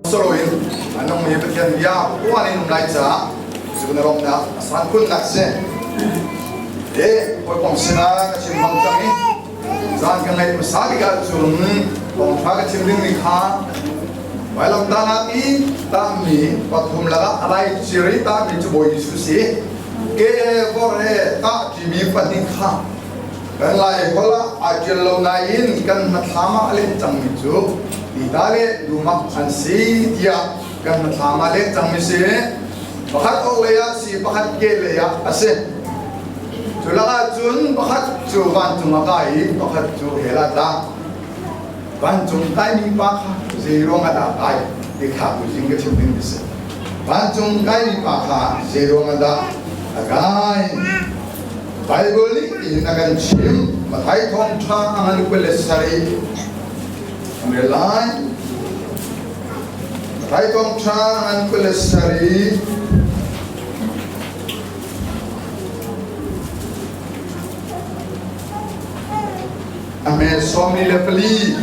soloin anong may betyan dia kuanin lai cha sigunarong na san kun nakse poi pom sina ka chim hang changi zan kan ngai masagi ga chun pom tha ka chim ring ni kha wailam dana i ta mi pathum laga alai chiri ta mi chu boi su si ke vor he ta ki mi patin kha kan lai kola ajil lo nain kan mathama alin chang mi chu Itale lumak ansi dia kan mathama le changmi se pakhat oleya si pakhat geleya ase chulaga chun pakhat chu ban chunga kai pakhat chu hela da ban chung kai ni pa kha zero nga da kai dikha bu jing ke chupin dise ban chung kai ni pa kha zero nga da kai Bible ni inagan chim mathai thong tha angan kwele sari Melai, Thai Tong Chang and Kulesari, Amen. Somni lepeli,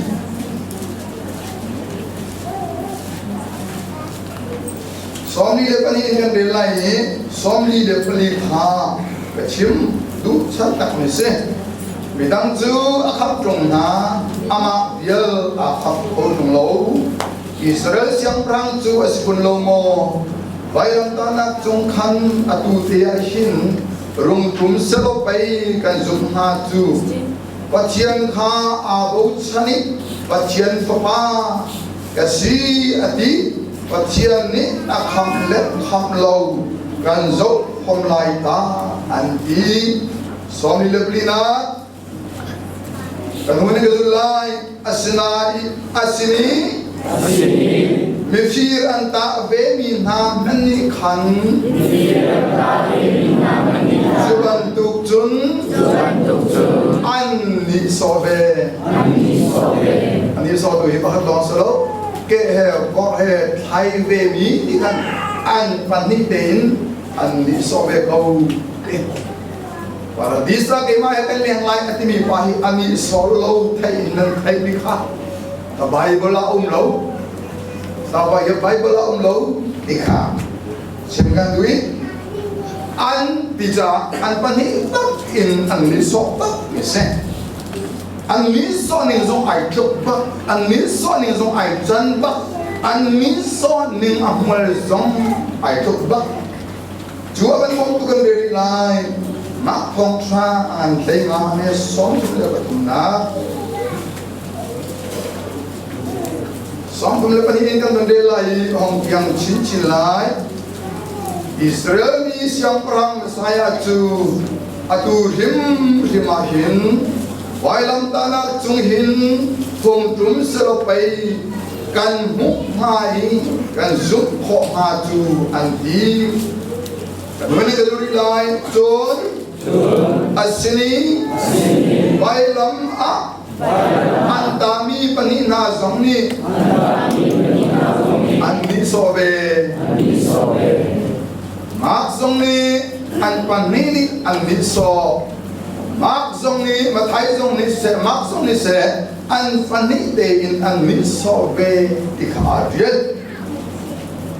Somni lepeli dengan relai, Somni lepeli ha, kecim du santak mese. Bidang zu akhap trong na ama biel akhap kon lo Israel siang prang zu asikun lo mo bayang tanak chung khan atu tia hin rung tum selo pai kan zum ha zu pachian kha abo chani pachian papa kasi ati pachian ni akham let kham lo kan zo hom lai ta anti somi leplina Kanuni gadulai asini mifir anta ve minha mani khan juban tukjun anni sobe anni sobe hi pahat long solo ke he ko he thai ve mi ni kan an pani den anni sobe ko Para disa kay mga kailang lain at mi pahi ani solo tay nan tay ni ka. Sa Bible la umlo. Sa Bible la umlo ni ka. Siyang duwi an tija an pani in an liso tak mise. An liso ni zong ay chok ba, an liso ni zong ay jan ba, an liso ni amal zong ay chok ba. Jua ban mo tukan dari lain. Mak phong tra an thấy mà nghe sống cũng là bận na sống cũng là bận hiện trong vấn đề lại ông yang chín lại Israel ni siang perang saya tu atu him ahin wailam tanah chung hin phong tum selopai kan muk mai kan zup kho ha tu anti Kemudian keduri lain John Asini Bailam Antami Panina Zongni Andi Sobe Mak Zongni Anpanini Andi So Mak Zongni Mathai Zongni Se Mak Zongni Se Anpanite in Andi Sobe Dikhadir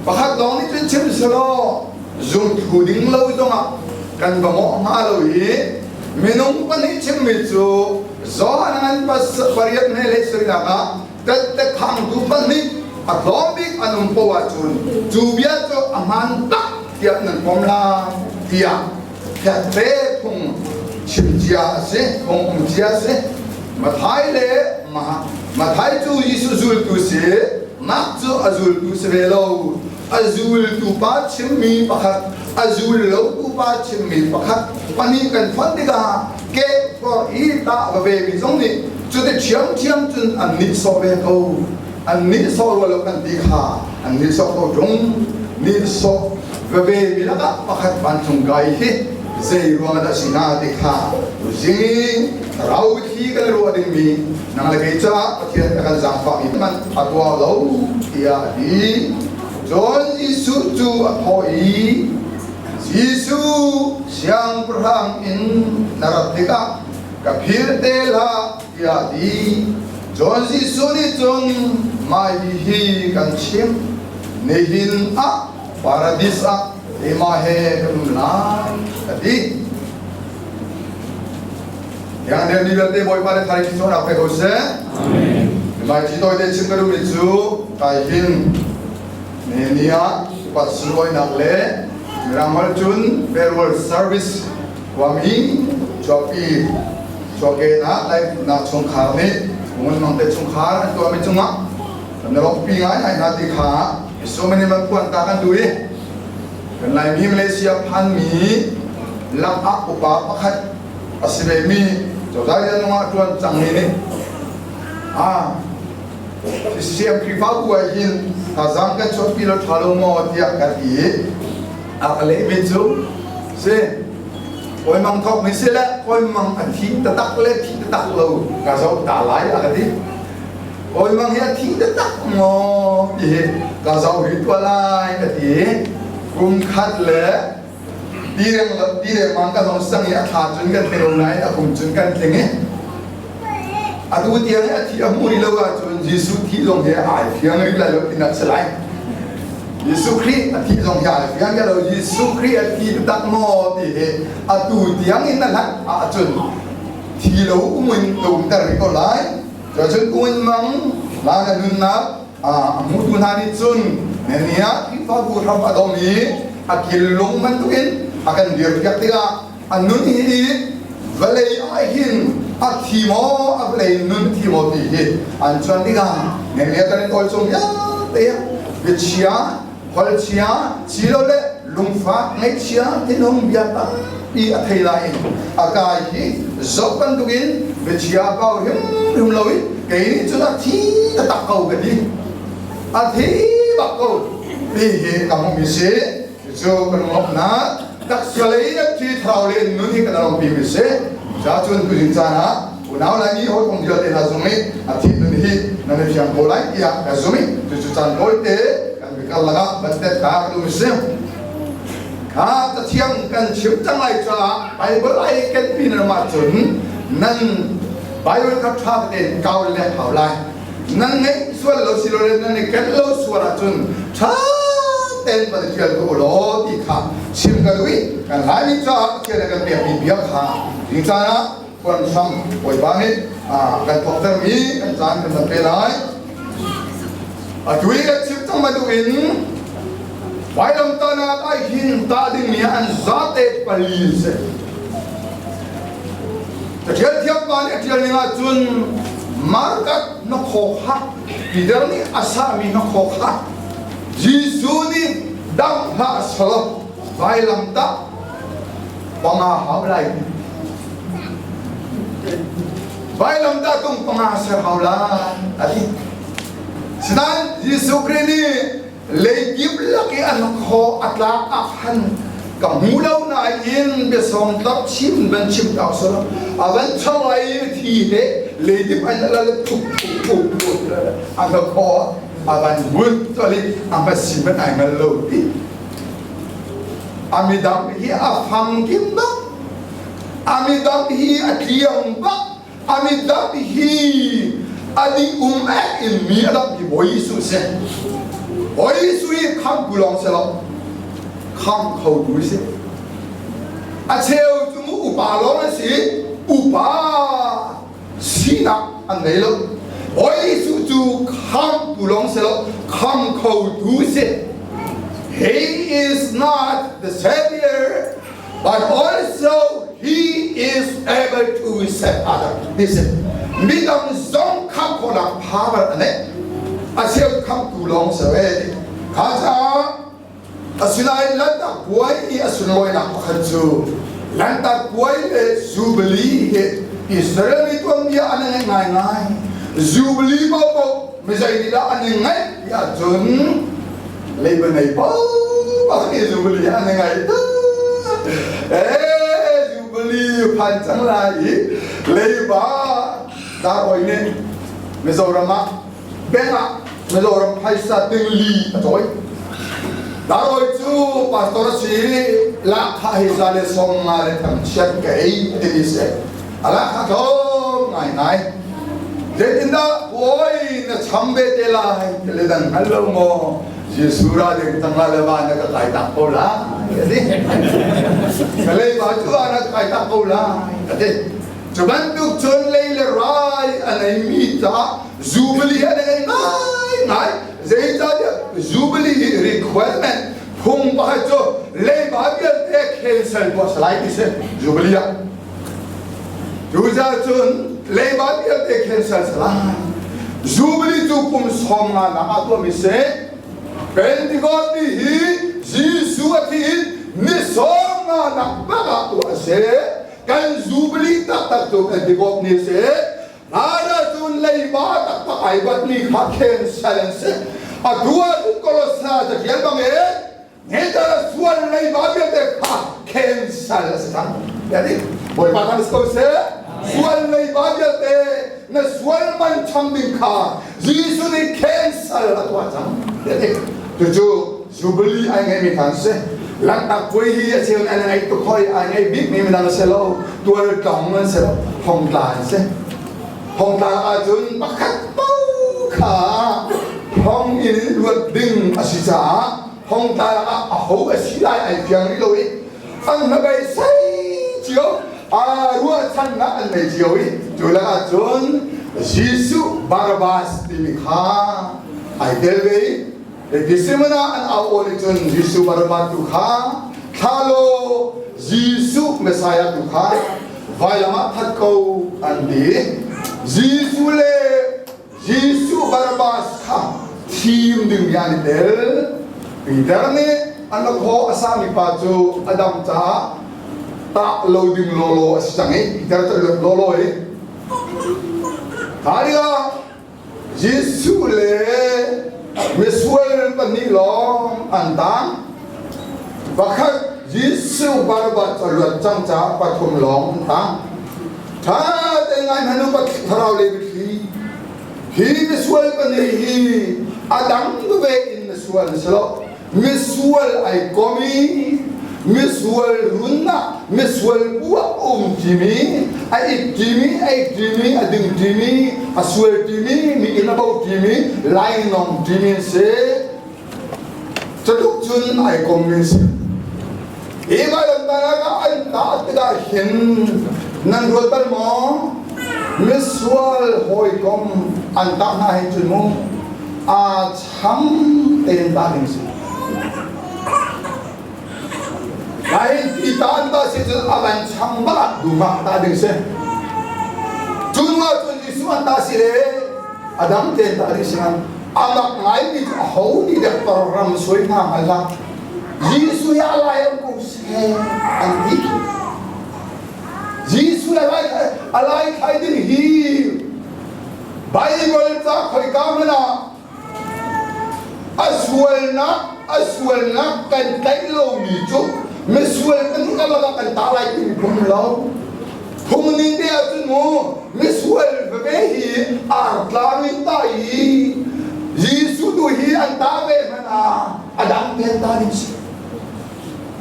Bahat Dongni Chim Solo Zoom Huding Low Zonga kan bamo malo hi minung pani chimichu zohanan pas pariat ne le sirina tat khang du pani adombik anum powa chun jubia cho aman tak tiap nan pomla tia kate phung chimjia se phung jia se mathai le mathai chu yisu zul tu se mak chu azul tu se velo azul tu pa chimmi pakhat azul lo tu pa chimmi pakhat pani kan fandiga ke ko ita ba be bi zong ni chu de chiam chun an ni so be ko an ni so lo kan di kha an ni so ko dong ni so ba be bi la ka pakhat ban chung gai hi sei ro da sina di kha jing rau thi kan ro ding mi nang la ke cha pathian kan jang fa mi man atwa lo ya di John Isu tu apoi Isu siang perang in naratika kapir tela ya di John Isu ni chung mai hi kan chim nehin a paradis a emahe kumna adi yang dia ni berarti boy pada hari kita nak pergi kose mai kita itu cingkaru micu kain nenia pas suruh nak le meramal jun farewell service kami joki na life na cungkar ni mungkin nanti cungkar itu kami cuma menolak pingai ai nanti kah so many mampuan takkan duit kenai mi Malaysia pan mi lak aku pakai asal mi jadi yang orang tuan cang ini siapa pribadi buatin hazangkan cok pilot halu mau tiap kali akale betul se kau memang thok misalnya kau memang hati tetap lau kasau dalai akadi kau memang hati tetap mau kasau ritualai kadi kumkat le direng mangka dong sang ya khajun kan terunai akum jun kan tenge adu tiang ati amuri lawa jun Yesus ti dong ya ai fiang ri la lo tinat selai Yesus Kri ati dong ya fiang ya lo Yesus Kri ati tak mo ti adu tiang in na a jun ti lo umun dong tar ri ko lai jun umun mang la na dun na amu tu na ni jun nenia ki fa bu ram adomi akil long man tuin akan dirpiak tiga anun ini valai ahin atimo avalai nun timo tihi ancuan tiga nenia kan tolsong ya teh bicia holcia cilole lungfa ngecia tinong biata di athai lain akai zokan tugin bicia kau him loi kaini cuna ti tak kau gadi athi bakau tihi kamu bisa so kenop na tak sekali ti thau le nun hi kana pi se ja chun pujin chana unau la ni ho kong dia te la zumi athi nun hi na ne fiang bolai ya ka zumi tu chan loi te kan bikal laga bantet ka du se ka ta thiang kan chim chang lai cha bible ai ken pi na ma chun nan bible ka tha te kaw le hau lai nan ngai sual lo si lo le nan ne kan lo suara chun tha ten pada jual tu lo di kah sim kalui kan lain cah kira kan biar kah di sana pun sam boy banget kan dokter mi kan jangan kan pelai adui kan sim tang maduin wailam tanah kai hin tading ni an zate palis terjadi tiap banyak terjadi ngajun markat nak khoha bidar ni asami nak khoha Yesus ni dam ha salah bailam tak pengahau lagi bailam tak tung pengasar haulan tadi sedang Yesus ni legib lagi anak ho atlak akan kamulau na in besong tak cim ben cim tak salah awan cawai ti he legib anak lalu tuk anak ho aban buat tadi apa sih benar melodi amidam hi afam kimba amidam hi akiam ba amidam hi adi ilmi ada di Yesus se Yesus kam pulang selo kam kau dulu se acel cuma upah lo nasi upah sinak aneh lo Yesus tu kam pulang selo kam kau duse. He is not the Savior, but also He is able to save others. Listen, midang zong kam kolang power ane, asal kam pulang selo. Kaca asulai lantak buai asuloi nak kerja, lantak buai Jubilee Israel itu dia aneh ngai. Jubilee bapa mesti tidak aneh ya John lebih naik bapa ni Jubilee aneh itu Jubilee panjang lagi lebih dah ini mesti orang mak bela mesti orang paisa tinggi atau dah itu pastor si lak haizale somare tam siap kei ini se alak kau ngai jadi indah boy na chambe tela teledan hello mo Yesura de tangalaman na kakaitang kola. Kalay ba ito na kakaitang kola. Cubantuk chun lay leray anay mita Jubilee anay ngay Zayta dia Jubilee requirement Kung bakit so lay bagyal cancel po sa like ise Jubilee Juja chun lay bagyal cancel sa like Jubilee tu pum somga na ato mise Pentecost hi Jisu atin ni somga na baga tu ase kan Jubilee tak tu Pentecost ni se nara tun lay ba tak ay bat ni cancel se adua tu kolosa sa kiel bange ngeta sual lay ba de cancel sa jadi boy patan ko se sual lay ba de na sual man chambing ka Jisu ni cancel atwa jam jadi tu Jubilee ay ngai mi kan se lang tak koi hi asil an ngai to khoi ai ngai big mi na selo tual tong man se hong tlan se hong tlan a jun pakhat pau kha hong in luat ding asija hong tlan a ho asilai ai piang ri loi ang na bai sai chiu a rua chan na an nei chiu i tu la a jun Jisu Barabas ti kha ai delvei Gisimana an awol itun Jisu Barabas tu kha Khalo Jisu Messiah tu kha Vailama that ko andi Jisu le Jisu Barabas kha Team ding yan del Pidarne anak ho asami pa chu Adam cha Ta loading lolo asangi Pidar ta lolo Kariya Jisu le Miswel panilong antang Bakat Jisu Barabas aluat cangca patum long antang Ta dengan hanu pat tharau lebih Hi miswel panihi Adang gube in miswel selo Miswel ay komi Miswel runa Miswel buah jimi Ay jimi ading jimi Aswel jimi mi inabaw jimi Lain nong jimi se Caduk jun ay komis Iba lang talaga ay taatigahin Nang rotal mo Miswel hoy kom Antak na hinjun mo At ham Tindaling siya Dahil itaan ba siya aban chamba dumak tading se. Tunga tun isuan ta sile adam ten tading siya amak ngai ni ho ni dak program soi na ala. Jisu ya alay ko se andi. Jisu alay khai din hi. Bible ta khoi kamana aswal na kan tailo ni jo Miswel kan kalaga kan talay tin pumlaw Pumning dia tu mo Miswel bebehi Artlamin tayi Jisu duhi ang tabe mana Adang tentarin siya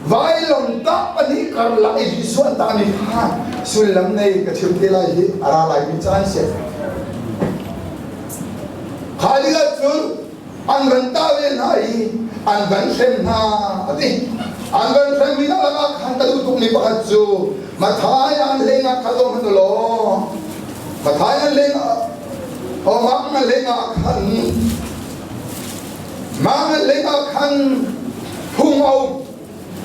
Vailong tak panikar lai Jisu ang tani ha Sulam na kachimtila aralay binsan siya Kaligat sur Ang gantawe na Ang gansem na Ati Anggan femina laka kanta tutuk ni pakatsu Mataya ang lenga katong hanulo Mataya ang lenga O mga lenga kan Mga lenga kan Hungaw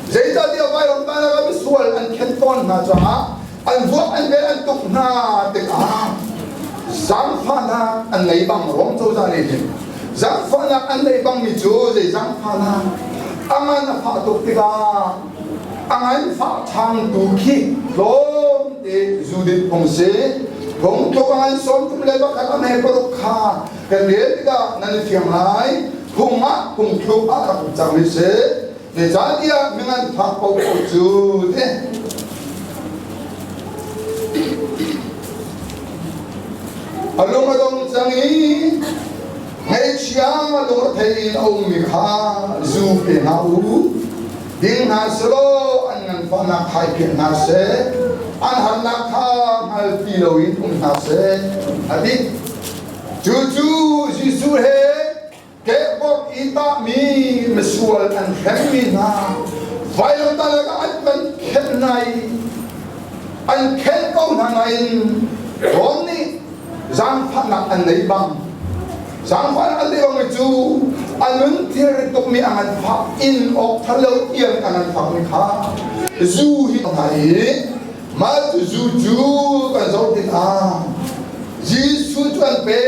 Zayta diya bayang talaga visual Ang kenton na siya Ang buwak ang belan tuk na tika Zangfa na ang naibang rongso sa nilin Zangfa na ang naibang midyo Zangfa na Angan fatuk tiga, angan fatang duki, lom de judit pongse, pong tokangan som tum leba kata ne perukha, kerja tiga nani tiamai, punga pung kluba rapu jamise, de jadia mengan fakau ojude. Alung adong jangi. Ngay siya malur tayin ang mikha zupi na ding nasro ang panak haikin nase ang hanakha mal pilawin nase adi juju Jisu he ke pok ita mi mesual an kemi na vailam talaga at kan kenai an ken kau na ngain roni zang panak an naibang zang panak an naibang itu anun tir mi angan pa in ok thalo iang angan pa mi kha zu hi ngai ma zu kan zo ti a Jisu tuan pe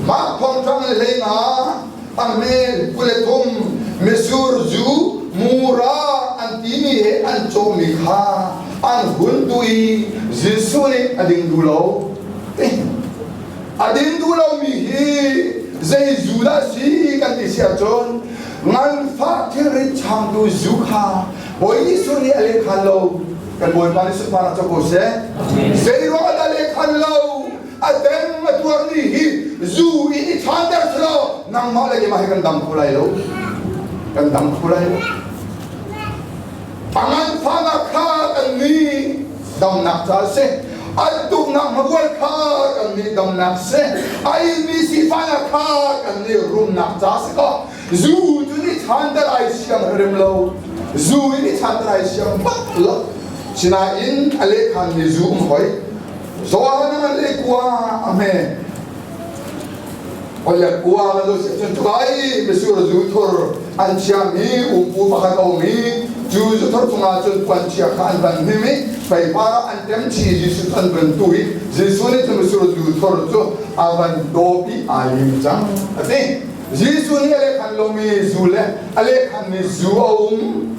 ma phong trang le nga amel puletum mesur zu mura antini he an chomi kha an hundui Jisu ne ading dulo mi hi zai zula si kan ti sia chon ngan fa thiri chang du zu kha boi su ni ale khalo kan boi pa ni su pa na cho se zai ro ale khalo Adem matuar ni hi zu ini chandar selo nang ma lagi mah kan dam khulai lo pangan fana kha kan ni dam nak cha se aduk nak magwal kha kan ni dam nak se ai mi si fana kha kan ni rum nak cha se ko zu tu ni chandar ai siam rem lo zu ini chandar ai siam pat lo china in ale khan ni zu hoi Soalnya naman le kuah ame, oleh kuah lalu sejen tukai mesur zutur anciami umpu pakau mi zutur tungacun pancia kan ban mi pai para antem ci jisutan bentui jisuni tu mesur zutur tu awan dopi alim jang ate jisuni ale kan lomi zule ale kan mi zuom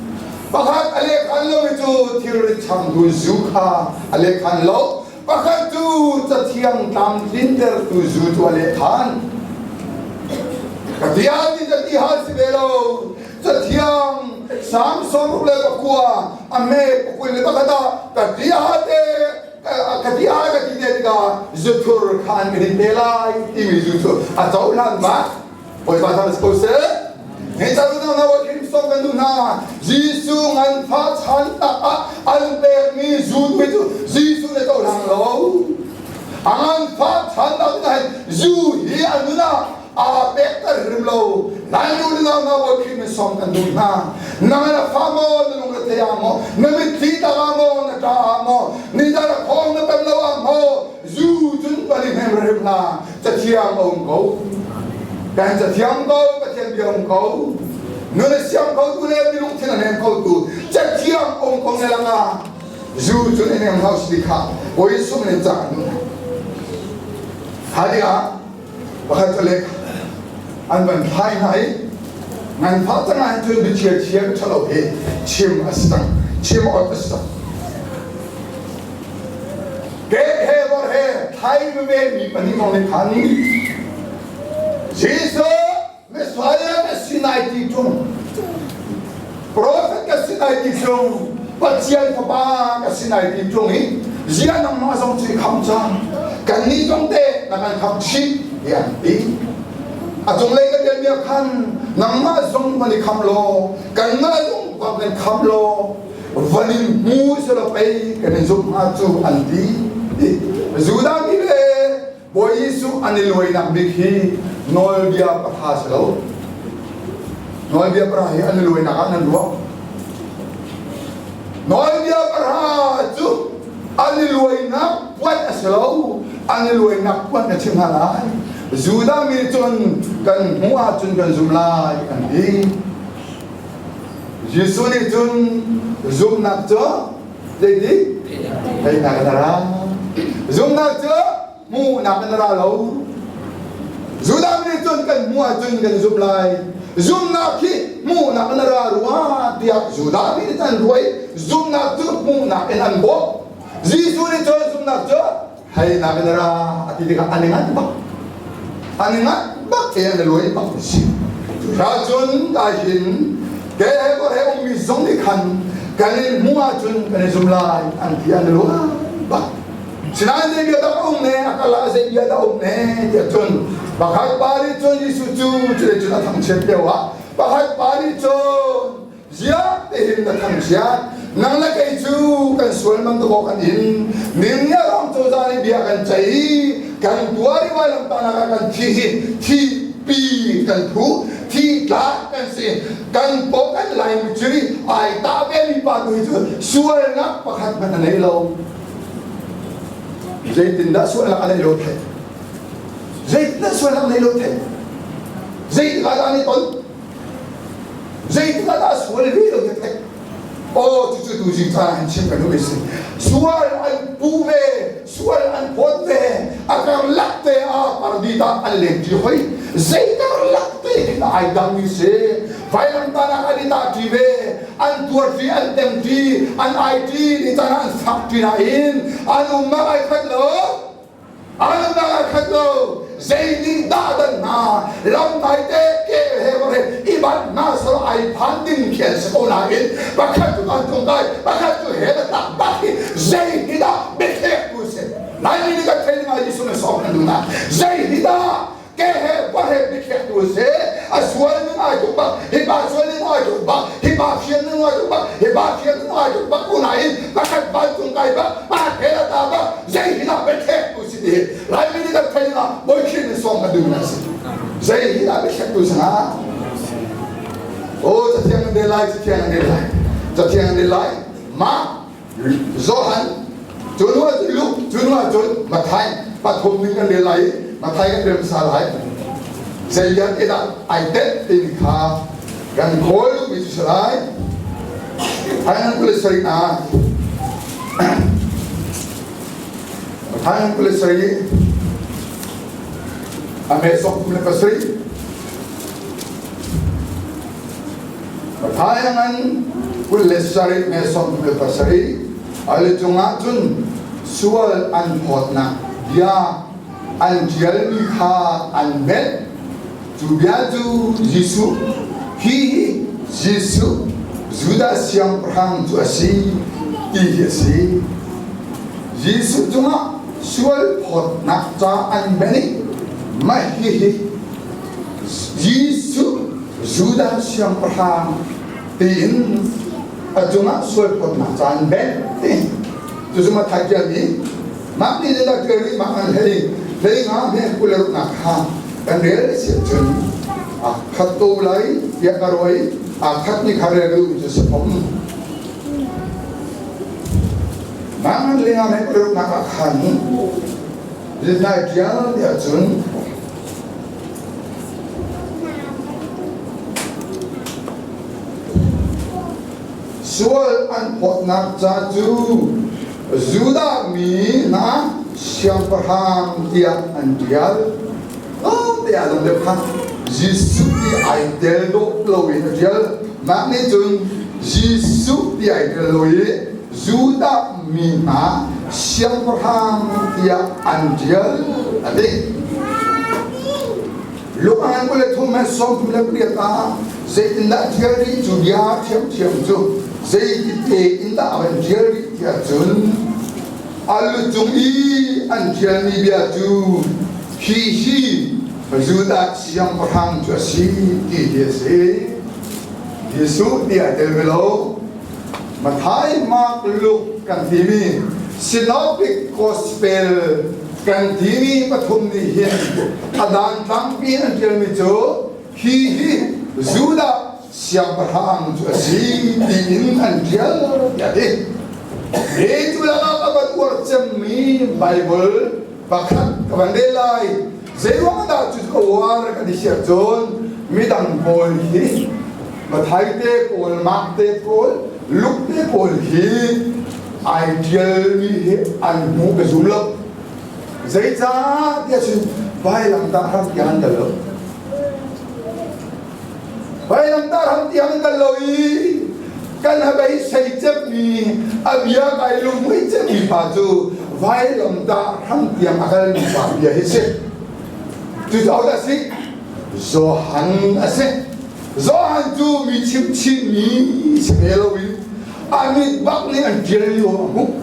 pakat ale kan lomi tu tir cham du zuka ale kan lo Pakat tu tiang tam linder tu zu tu ale khan. Katiang di jatihan si belo. Tiang samsung rule bakua ame pukul le bakata katiang de katiang katide ka zutur khan min belai ti zutur atau lan ba. Oi pasal skose. Henta tu na wakin som kan tu na Jisu ngan pha chan ta an be mi zu tu Jisu le tau lang lo an pha chan ta na zu hi an na a be ta rim lo nan tu na wakin som kan tu na na fa mo na ng te amo na mi ti ta mo na ta amo ni da khong na pem lo amo zu chun pa ni mem rim na ta chiang ong ko kan cha thiam ko ka thiam biang ko nune siam ko tu le bilung thina nem ko tu cha thiam ong kong la nga zu chu ne nem house dikha oi sum ne cha hadia bakha chale an ban thai nai ngan pha ta ngai tu bi chia chia chalo he chim astang chim ot astang ke he vor he thai me mi pani mo ne khani Jesus, Messiah ke Sinai Tung, Prophet ke Sinai Tung, Patian Papa ke Sinai Tung ni, Zian nang masong si kamjang, kan ni jong te nang kamchi yan di, atong lay ka dia kan nang masong mani kamlo, kan ngalong paglen kamlo, valim mu selo pay kan zum atu andi, zuda gile. Boy Yesu aniloi nak bikhi nol dia pathas lo nol dia prahi aniloi nak anan dua nol dia parha tu aniloi nak buat aslo aniloi nak buat na chingalai zuda mitun kan mua chun kan zumlai kan di Yesu ni chun zum nak cho jadi hey nak dara zum nak cho mu nak nara lo zuda mi tun kan mu atun kan zublai zum nak ki mu nak nara ruwa dia zuda mi tan ruai zum nak tu mu nak enan bo jisu ni tun zum nak tu hai nak nara ati dika aningan ba ke na loi ba si rajun dahin ke ko he mi zong ni kan mu atun kan zublai an dia lo ba Sinan dia tak ne akala se dia tak ne dia chun bakat pari chun Yesu chu chule chuna thang chen dewa bakat pari chun zia te hin na thang sia nang la kai chu kan sual mang do kan in nin ya ram chu za ni bia kan chai kan tuari wa lam ta na kan thi ปีกันทุที่กากันสิกันโปกันไหลมิจรีไอตาเบลีปาตุยจุส่วนนักประคัดมันอะไรเราใจตินดาส่วนนักอะไรเราเทใจตินดาส่วนนักอะไรเราเทใจตินดานี่ต้นใจตินดาส่วนนี้เราเทโอ้จุดดูจิตใจหันชิมกันดูไปสิส่วนอันปูเวส่วนอันพดเวอาการลักเตอาปาร์ดีตาอันเล็กจีฮอยใจการลักเตน่าไอ้ดังมิเซ่ไฟลังตานาอันดีตาจีเวอันตัวจีอันเต็มจีอันไอจีนี่ตาอันสักจีน่าอินอันอุมาไอขัดโลอันนั้นไอขัดโลใจนี่ดาดันนาลำไส้เตะเกเฮวเรอีบันนาสระไอพันดินเขียนสกุลาอินบักขัดจุกันจงได้บักขัดจุเฮดตักบักที่ใจนี่ดาเบเทกุเซนายนี่ก็เทนมายิสุนสอบกันดูนะใจนี่ดาเกเฮว่าเฮเบเทกุเซอาสวนนี่ไอจุบักฮิบาสวนนี่ไอจุบักฮิบาเชียนนี่ไอจุบักฮิบาเชียนนี่ไอจุบักกุนายบักขัดบันจงได้บักบักเฮดตักบักใจนี่ดาเบเทกุเซนายนี่ก็เทนมาบอยคิดสอบกันดูนะสิใจนี่ดาเบเทกุเซนะโอ้จะเที่ยงเดลัยจะเที่ยงเดลัยจะเที่ยงเดลัยมาโซฮันจุนว่าลุกจุนว่าจุนมาไทยปฐมนี่กันเดลัยมาไทยกันเดิมสาลายเสียงเอ็ดไอเด็ดตินขากันโคลุมิจุสลายไทยนั้นกุลสรีนาไทยนั้นกุลสรีอเมซอนกุลปัสรีTayangan kulisari meson kupasari alijungajun sual an potna dia an jalmi kha an met jubiaju Yesu hi Yesu Juda siang perang tu asi ihesi Yesu cuma sual potna ca an beni mahihi Yesu Juda siang perang tin ajunga suat pot macan ben tin tu cuma tajam ni mak ni dah keri mak hei ngam he kuler nak ha kan dia siapkan akhat tu lai dia karoi akhat ni khare lu tu sepom mangan lengam he kuler nak khan dia jalan dia jun Sual an pot nak jaju Juda mi na siang perham dia an dial oh dia dalam depan Yesus di idol do loi dial makni jun Yesus di idol loi Juda mi na siang perham dia an dial adik lupakan boleh tu mesong boleh berita saya tidak jadi judia tiap-tiap tu saya kita indah menjadi tiada alu jungi anjani biaju hihi sudah siang perang jadi tiada Yesus dia terbelau matai makluk kan timi sinopik gospel kan timi patum nihin adan tampi anjani jo hihi sudah siang perang jadi ingin anjal jadi itu lah apa buat cemi Bible bahkan kebandelai seorang dah cuci keluar kan disiapkan midang pol hi matai te pol mak te pol luk te pol hi ideal ni anmu kesumlap saya dia cuci baik lang tak yang dalam Baik lantar hati yang kaloi kan habai sejak ni abia kai lumui cemi baju baik lantar hati yang akan dipakai hese tu tahu tak sih Zohan ase Zohan tu micip cini semeloi amit bak ni anjir yo aku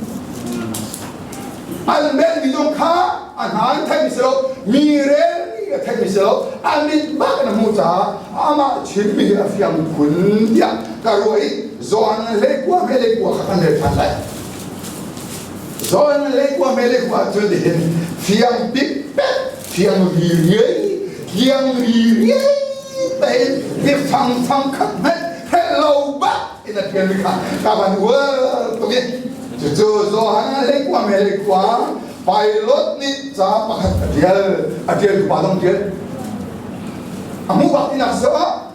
almen bidong ka anan thai misro mire thai misro amit bak na muja ama chimi afiam kun dia karoi Zohan lekwa melekwa kan le thalai Zohan lekwa melekwa tu de fiam pip fiam hiriai kiang ri te ni phang khat hello back in a pian mi kha ka ban wa to ge zo ha le kwa me le kwa pilot ni cha pa khat dia ba dong dia amu ba tin sa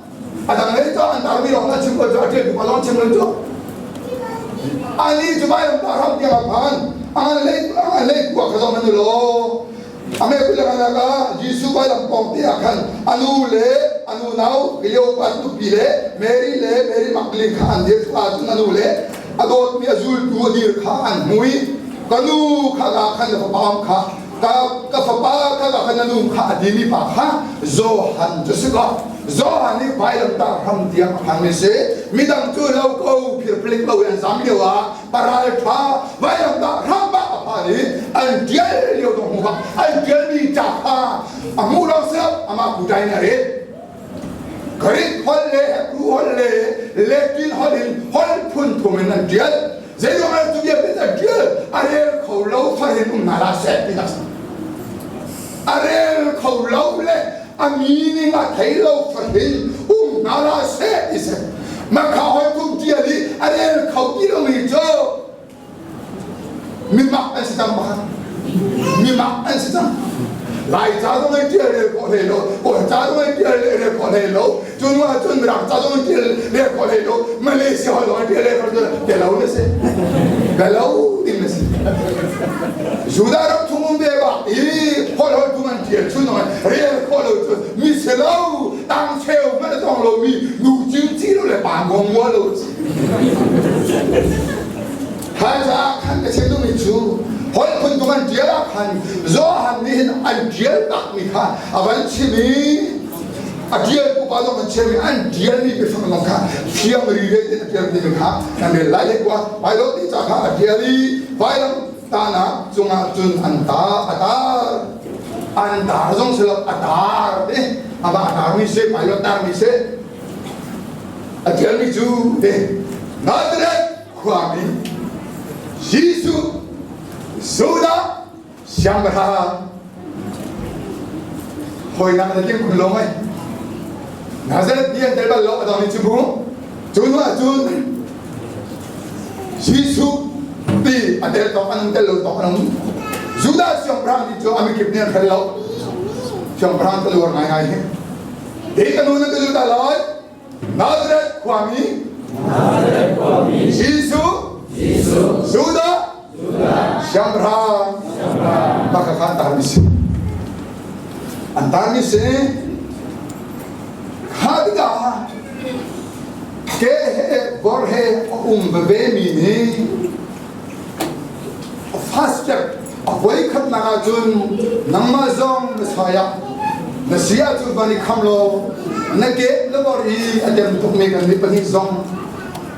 adang le to an tar mi lo na chim ko jo dia ba dong chim le jo ani jo ba ta ram dia ban an le kwa ka dong na lo ame pula ka Yesu ba lam pong ti akan anu nau bilio pa tu pile Mary makli khan de pa tu anu le adot mi azul tu dir khan mui kanu kha ga khan pa pam kha ka fa pa ka ga khan anu kha di mi pa kha zo han jo se ga zo han ni bai lam ta ram dia khan me se mi dang tu lau ko phir plik lo yan zam le wa paral tha bai lam ta ram ba pa ni an dia le do mu ba an dia mi ta kha amu lo se ama ku dai na re Karit holle, holle, lekin hollin, hol pun tumen an dial. Zelo mal tu dia beta dial. Arel kau lau farin nala set binas. Arel kau lau le, amini ma thai lau farin nala set is. Maka hoi tu dia li, arel kau dia mi jo. Mimak an sedang makan. Mimak an sedang. Lai cha dong ai dia le ko le lo, ko cha dong ai dia le ko le lo, chun wa chun ra cha dong ai dia le ko le lo, Malaysia lo dia le ko de lo ne se. Ga lo din ne se. Juda ra thum be ba, i ko lo tu man dia chun no, re ko lo tu mi se lo, tang cheu ma dong lo mi, nu jin ji lo le ba ngong mo lo. Ha ja kan ke se tu mi chu. Hol pun tuman dia kan zo han ni an dia tak mi kha aban chimi dia ku pa do man chimi an dia ni be fam long kha fiam ri re te te ni kha kan le lai kwa bai lo ti cha kha dia li bai lam ta na chunga chun an ta jong se lo atar de aba atar mi se bai lo tar mi se dia ni chu de Nazareth khwa mi Yesu Sudah siang berharap, hoi nak ada yang kulong ay. Nazareth dia terbaik lo atau ni cipu, cun. Yesu di ada tokan telu tokan. Sudah siang berharap itu kami kipnian kalau siang berharap keluar ngai. Dia kanuna tu sudah loy. Nazareth kami. Yesu sudah. Siang berharap maka antar misi khadga ke borhe bebe mini fast step away khat na jun namazong saya nasia tu bani khamlo nake lobori adem tukme kan ni pani zong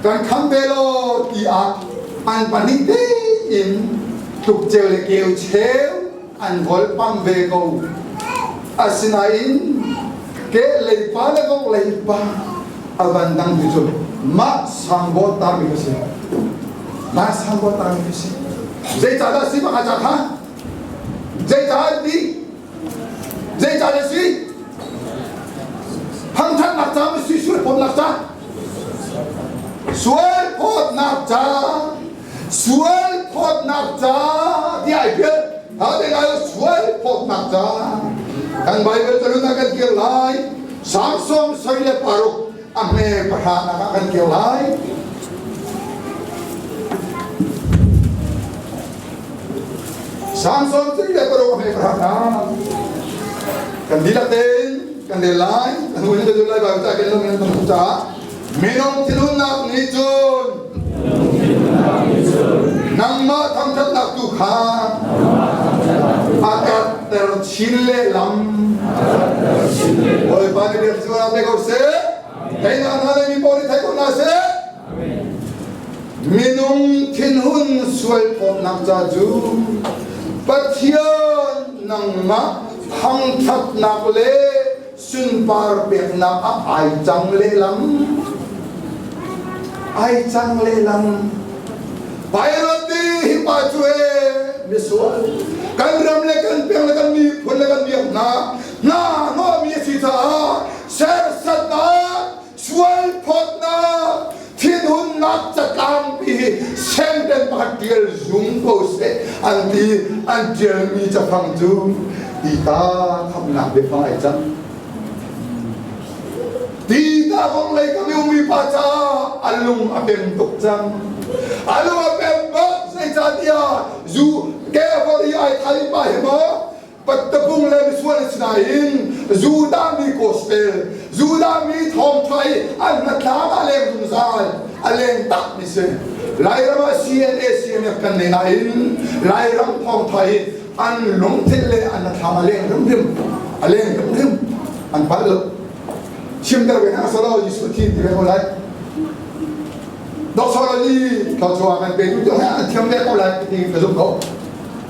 kan khambelo ti a an pani te in tuk cheu le keu cheu an vol pam ve ko asinain ke le pa le ko le pa abandang tu ma sambo ta mi se zai cha da si ma cha kha zai cha le si hang than nak cha mi si suai pot nak cha suai pot nak cha Sual pot nakja dia ikut, ada kalau sual pot nakja, kan Bible terus akan kilai, Samson saya paruk, ame perhana akan kilai, Samson saya paruk ame perhana, kan dilaten, kan dilai, kan mungkin tu dilai baca kalau minum baca, minum tilun nak nicun. Nama tamcat nak Tuhan akat tercile lam oleh pada dia semua apa kau se kena ada ni boleh tak kau nase minum kinhun suai pot nak jaju patian nama tamcat nak le sunpar pek nak ai jang le lam Bayrati pa chue miswa kan ram le kan peng le kan mi phun le kan mi na no mi si tha ser sat na sual phot na thiên hun nát chặt cam pi xem đến bát tiel zoom ko se an tiel mi cha phang chu ti ta kham na be phai chang ti ta không lấy cái mi pa cha alung apem tuk chang alung apem ba sai cha tia zu ke vor ai thai pa he mo patapung le suan sinain zuda mi gospel zuda mi thom thai an na tha aleng zum zal aleng tak mi se lai rama cns kan ne nain lai ram thom thai an long thil le an na tha aleng rim an pa lo chim dar na solo yisu thi ti ko lai do solo ni ka chua kan pe tu ha thiam le ko lai ti ka zum ko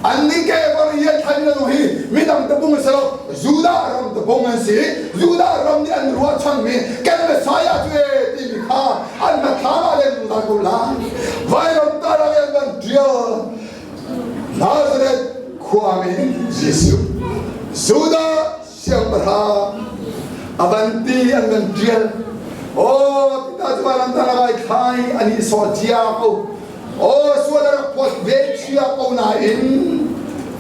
anh đi kêu con yên thành là gì mi đâm tập bung sao juda ram tập bung anh sĩ juda ram đi anh ruột chân mi cái này sai à chơi đi khá anh mà khá là lên chúng ta cũng làm vậy rồi ta là lên bên kia Nazareth Kwame Jesus juda siang berha abanti anh bên kia kita cuma lantar lagi khai anh so chia ko suara pos becia kau nain,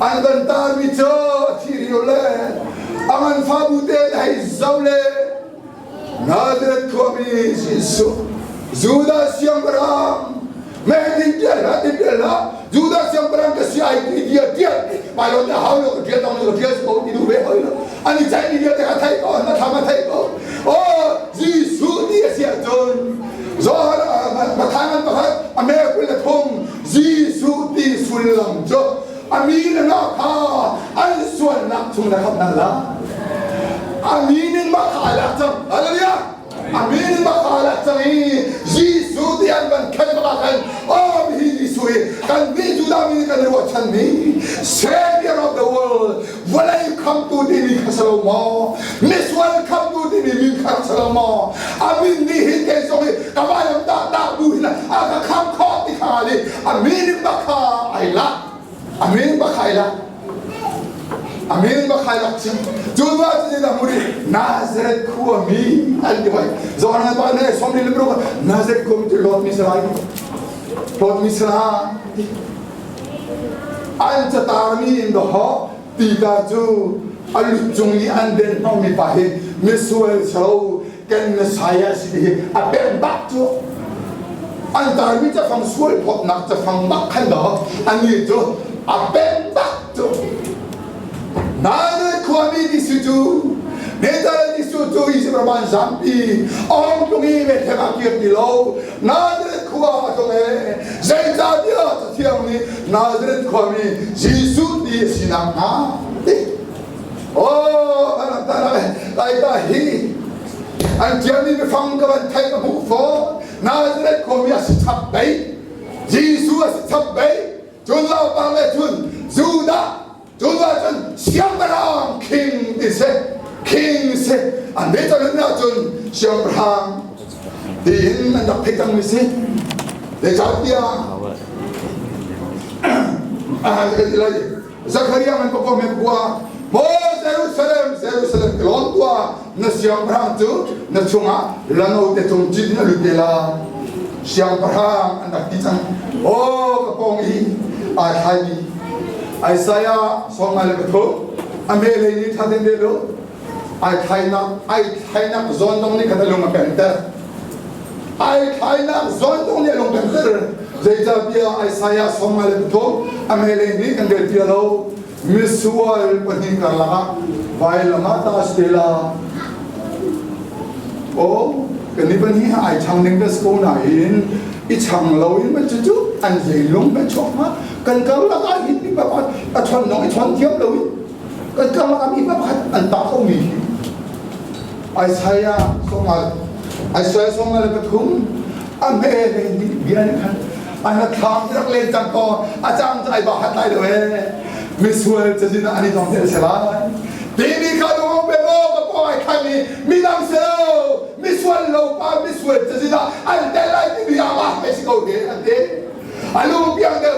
angin tar bico tiriole, angin fabute hai zaule, Nazareth Kwame Jesus, Judas siang berang, mehdi dia, Judas siang berang kesiai dia, malu dah halu dia tahu dia sebab itu behal, ani cai dia tengah thai kau, nak thama thai kau, Jesus dia siang John. Zohar mathangan pahat ame kula thong Jisu ti sulam jo amin na kha al suan nak chung na khap na la amin ma khala chang hallelujah amin ma khala chang Jisu ti an ban khal ba kan hi Jisu kan bi juda mi kan ro chan mi savior of the world when I come to the Kasalomo miss welcome to the Kasalomo amin ni hin ke so kabayam da bu hina aga kham kho ti khali amin ba kha aila amin ba khaila amin ba khaila chim juwa ti da muri Nazareth Kwame al diwai zona ba ne somni libro Nazareth Kwame ti lot misra an chatami in the ho ti da ju al jungi an den no mi pa he misuel so kan saya si apem bak tu antar mi cha phang sual phot nak cha phang bak khan da ani tu apem bak tu Nazareth Kwame di situ Nazareth di situ isi berman zampi om tungi me thema kiat di lo Nazareth Kwame tungi zaita dia tiang ni Nazareth Kwame Jesus di sinang ha anak tanah laita hi anjani be phang ka ban thai ka bu fo Nazareth Kwame asithap bai Jesus asithap bai chun lao pa le chun Juda chun siang barang king se ande chun na chun siang barang din an dak phekang mi se de chatia Zakaria man ko me bua mo Jerusalem lon tua na siang barang tu na chunga lano te tung jid na lutela siang barang an dak tichang kapong hi a thai Isaiah songal betul amele ni thaden de lo ai thaina zon dong ni kadalung penter ai thaina zon dong ni long penter zeja bia Isaiah songal betul amele ni kandel dia lo misual paning karlaka vai lama ta stela kani bani ai changning das ko na in I chang lo in ma chu an zai long ba chok ma kan kang la ka hit ni ba a chon no I chon thiam lo kan kang la ka mi ba an ta ko mi Isaiah songal ba thum a me le ni bian kan an thang rak le chang ko a chang chai ba hat lai lo misual chajina ani dong te sela Baby ka do be mo ka po ai khani mi lam se misual lo pa misual chajina an te lai ti bi ama Mexico de ante alu piang de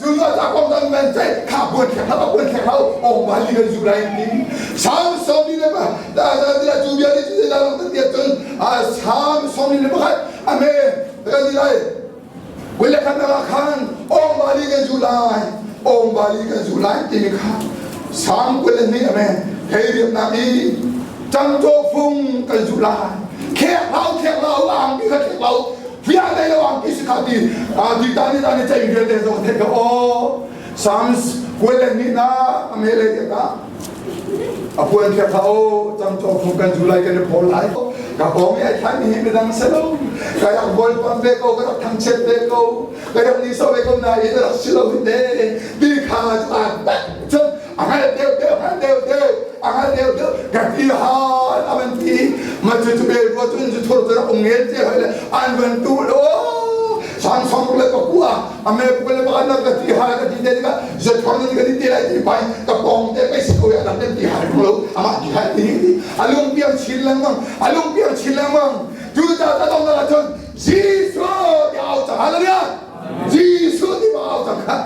Junga ta kong dang men te ka buat ke ha o bali kan julai ni sam som ni le ba da dia jubia ni tu da lo dia tun sam som ni le ba ame da di lai wala kan na kan o bali kan julai ti mi kha sam ko le ni ame hei ri na mi chang to phung kan julai ke lau ang bi ka ke lau Via đây là hoàng kỹ khảo thì thì ta đi chạy về để rồi thế có Sams quên lên đi na mẹ lên đi cả quên cái khảo trong cho không cần du lịch cái này phổ lại cả bố mẹ thấy mình đang xem đâu cái ông bồi con về câu cái thằng chết về câu cái ông đi sau về câu này nó là siêu thế đi khá là chân anh đều cái gì ha anh đi mà chỉ về qua tuần chỉ thôi rồi ông nghe thế hay là anh vẫn tu đó sang sang lên có qua anh em cũng lên bắt cái gì ha cái gì đấy cái giật con cái gì đấy thì phải cái bóng đấy cái sự cố gắng cái gì ha luôn mà gì ha thì anh luôn biết chín lắm mong chúng taต้องlà chân Jesus đi out chẳng hạn là Jesus đi vào chẳng hạn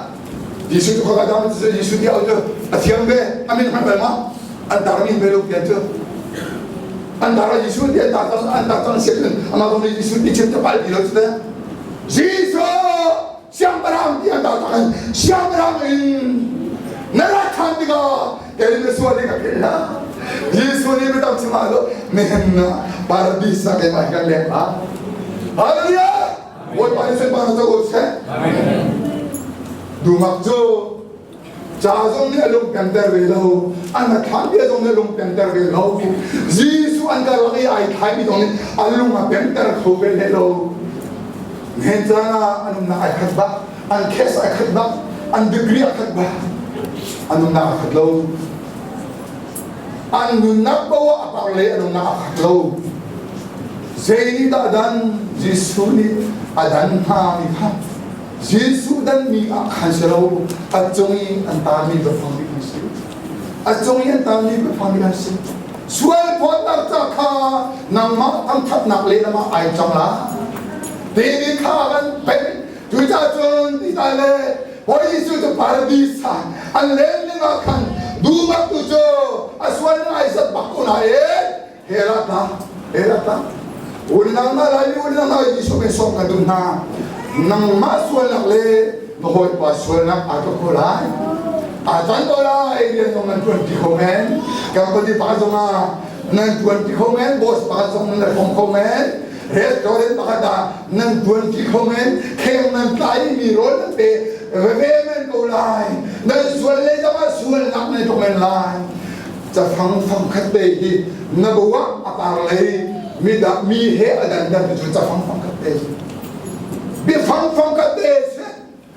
Jesus có cái đó Jesus đi out chứ thiêng về anh mình phải làm mà anh ta mình về lúc tiền chưa antara Yesus dia antara siapa anak Yesus di cerita balik di laut itu Yesus siang berang dia datang siang berang neraka dia dari Yesus dia kena Yesus ni betul cuma lo mehna paradisa ke mereka lepas haleluya buat manusia bangsa Tuhan amin dumak jo Jazong ni alung penter belo, anak kami jong ni alung penter belo. Yesus angkar lagi ay kami jong ni alung penter kau belo. Hentana anum na ay khadba, an kes ay khadba, an degree ay khadba, anum na khadlo. Anum na bawa aparle anum na khadlo. Zeni dadan Yesus ni adan ha ni ha. Yesus dan mi akan selalu ajongi antami berfamiasi, ajongi antami berfamiasi. Suai pun nak cakap nama angkat nak le nama ay jamlah. Dewi kawan pen, juta jon di dalam, boleh Yesus tu paradisa. Anlen ni makan dua tujo, aswan ay sat bakun ay herata. Ulang lagi Yesus besok kaduna. Nang masuk nak le, bahoi pasal nak atau kolai, ajan kolai dia dengan 20 komen, kalau di pasal nang 20 komen, bos pasal nang komen, restoran pada nang 20 komen, kem nang tai mirol pe, revemen kolai, nang sual le sama sual nak nang komen lai, jafang kate nabuwa apa le, mi he adan dan jafang kate. Befang kate,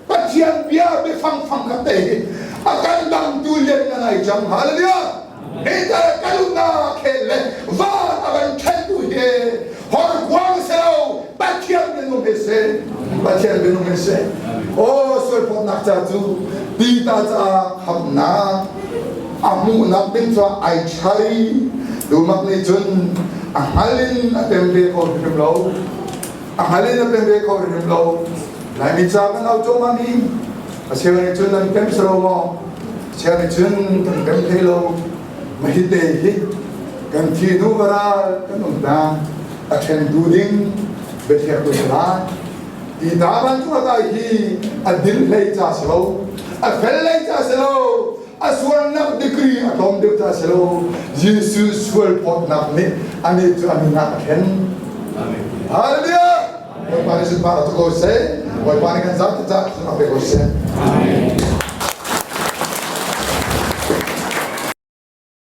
pacian biar befang kate, akan dang tulen nangai jam haleluya. Ita kaluna kele, va akan kendu he, hor kuang selo, pacian benung hese. Oh, soal nak jatuh, tidak hamna, amu nak pintra ai cari, lumak ni jun, ahalin atembe kau hidup Ahalin na pembe ko rin lo. Lai minsan kan auto mami. Siya ni chun ang pem sro mo. Siya ni chun kan pem kilo. Mahite hi. Kan tinu bara kan unda. Achen duding bethe ko sala. Di daban ko ta hi adil lay cha slo. Afel lay cha slo. Aswan nak degree atom de cha slo. Jesus swal pot nak ni ani tu ani nak ken. Amen. Haleluya. Buat panik para tu kau se, buat panik kan zat sampai kau se.